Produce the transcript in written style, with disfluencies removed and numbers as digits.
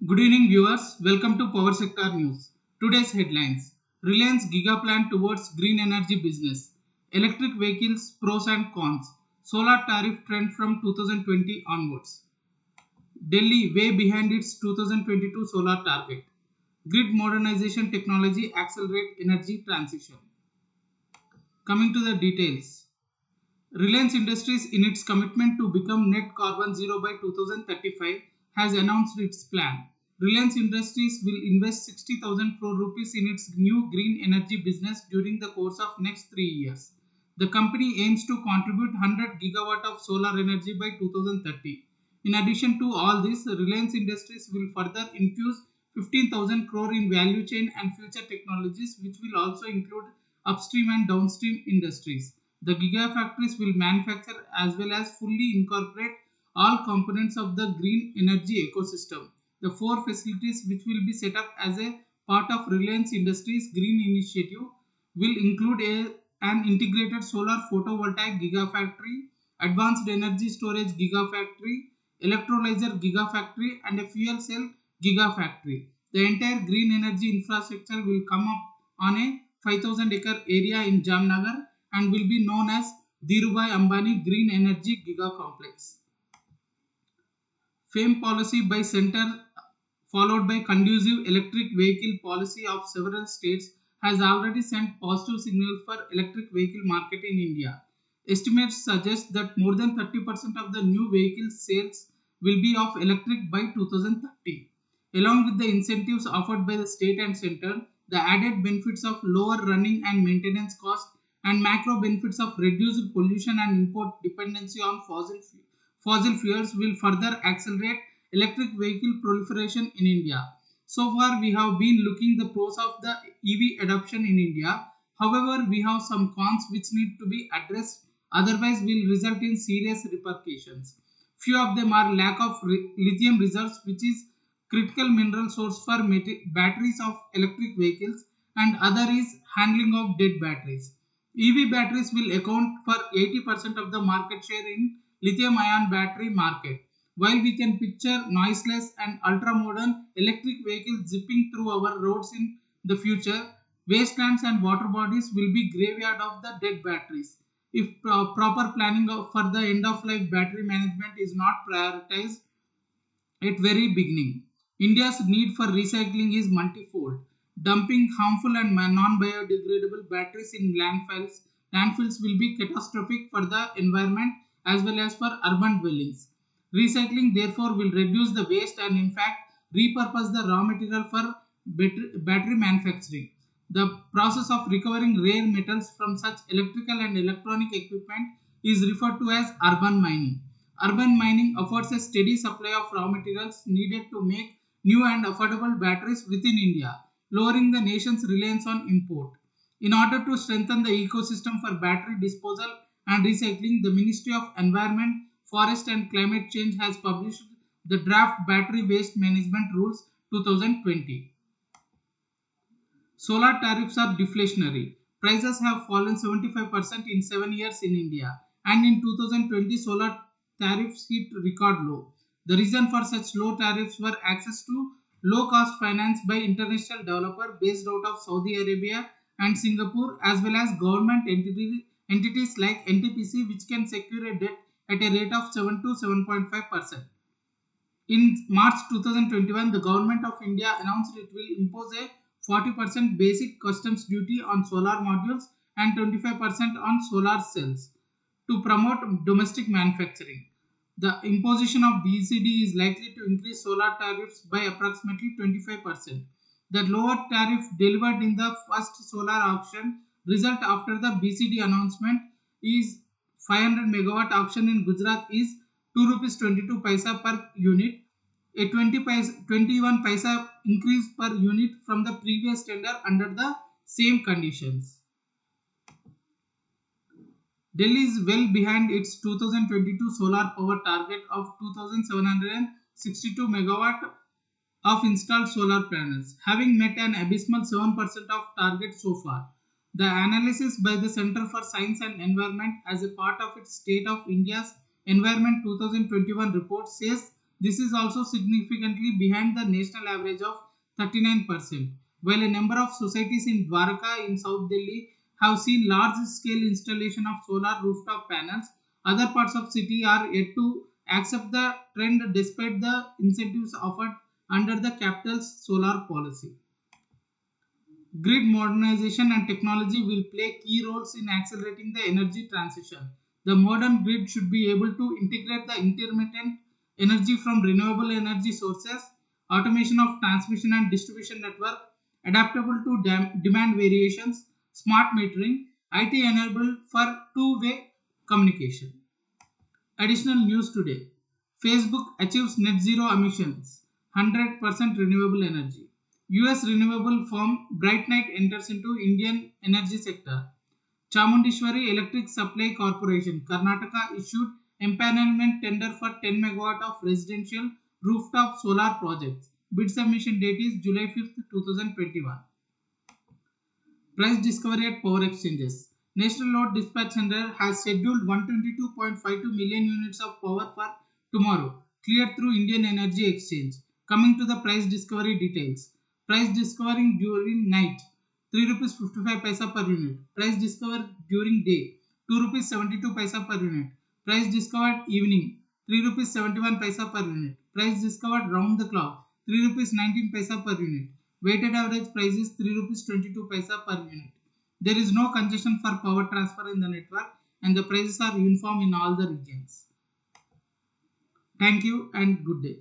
Good evening, viewers. Welcome to Power Sector News. Today's headlines: Reliance Giga Plan towards green energy business, electric vehicles pros and cons, solar tariff trend from 2020 onwards, Delhi way behind its 2022 solar target, grid modernization technology accelerate energy transition. Coming to the details, Reliance Industries, in its commitment to become net carbon zero by 2035, has announced its plan. Reliance Industries will invest 60,000 crore rupees in its new green energy business during the course of next 3 years. The company aims to contribute 100 gigawatt of solar energy by 2030. In addition to all this, Reliance Industries will further infuse 15,000 crore in value chain and future technologies, which will also include upstream and downstream industries. The gigafactories will manufacture as well as fully incorporate all components of the green energy ecosystem. The four facilities which will be set up as a part of Reliance Industries Green Initiative will include an integrated solar photovoltaic gigafactory, advanced energy storage gigafactory, electrolyzer gigafactory, and a fuel cell gigafactory. The entire green energy infrastructure will come up on a 5,000-acre area in Jamnagar and will be known as Dhirubhai Ambani Green Energy Giga Complex. FAME policy by center followed by conducive electric vehicle policy of several states has already sent positive signals for electric vehicle market in India. Estimates suggest that more than 30% of the new vehicle sales will be of electric by 2030. Along with the incentives offered by the state and center, the added benefits of lower running and maintenance costs and macro benefits of reduced pollution and import dependency on fossil fuels will further accelerate electric vehicle proliferation in India. So far, we have been looking the pros of the EV adoption in India. However, we have some cons which need to be addressed, otherwise will result in serious repercussions. Few of them are lack of lithium reserves, which is critical mineral source for batteries of electric vehicles, and other is handling of dead batteries. EV batteries will account for 80% of the market share in lithium ion battery market. While we can picture noiseless and ultra modern electric vehicles zipping through our roads in the future, wastelands and water bodies will be graveyard of the dead batteries. If proper planning for the end of life battery management is not prioritized at very beginning, India's need for recycling is multifold. Dumping harmful and non-biodegradable batteries in landfills will be catastrophic for the environment as well as for urban dwellings. Recycling therefore will reduce the waste and in fact repurpose the raw material for battery manufacturing. The process of recovering rare metals from such electrical and electronic equipment is referred to as urban mining. Urban mining affords a steady supply of raw materials needed to make new and affordable batteries within India, lowering the nation's reliance on import. In order to strengthen the ecosystem for battery disposal and recycling, the Ministry of Environment, Forest and Climate Change has published the Draft Battery Waste Management Rules 2020. Solar tariffs are deflationary. Prices have fallen 75% in 7 years in India, and in 2020 solar tariffs hit record low. The reason for such low tariffs were access to low cost finance by international developer based out of Saudi Arabia and Singapore, as well as government entities like NTPC, which can secure a debt at a rate of 7 to 7.5%. In March 2021, the Government of India announced it will impose a 40% basic customs duty on solar modules and 25% on solar cells to promote domestic manufacturing. The imposition of BCD is likely to increase solar tariffs by approximately 25%. The lower tariff delivered in the first solar auction result after the BCD announcement is 500 megawatt auction in Gujarat is 2 rupees 22 paisa per unit, a 21 paisa increase per unit from the previous tender under the same conditions. Delhi is well behind its 2022 solar power target of 2762 megawatt of installed solar panels, having met an abysmal 7% of target so far. The analysis by the Center for Science and Environment as a part of its State of India's Environment 2021 report says This is also significantly behind the national average of 39%. While a number of societies in Dwarka in South Delhi have seen large scale installation of solar rooftop panels, other parts of city are yet to accept the trend despite the incentives offered under the capital's solar policy. Grid modernization and technology will play key roles in accelerating the energy transition. The modern grid should be able to integrate the intermittent energy from renewable energy sources, automation of transmission and distribution network, adaptable to demand variations, smart metering, IT enabled for two-way communication. Additional news today. Facebook achieves net zero emissions, 100% renewable energy. US renewable firm Brightnight enters into Indian energy sector. Chamundishwari Electric Supply Corporation, Karnataka issued empanelment tender for 10 megawatt of residential rooftop solar projects. Bid submission date is July 5th, 2021. Price discovery at power exchanges. National Load Dispatch Center has scheduled 122.52 million units of power for tomorrow, cleared through Indian Energy Exchange. Coming to the price discovery details. Price discovering during night, 3 rupees 55 paisa per unit. Price discovered during day, 2 rupees 72 paisa per unit. Price discovered evening, 3 rupees 71 paisa per unit. Price discovered round the clock, 3 rupees 19 paisa per unit. Weighted average price is 3 rupees 22 paisa per unit. There is no congestion for power transfer in the network and the prices are uniform in all the regions. Thank you and good day.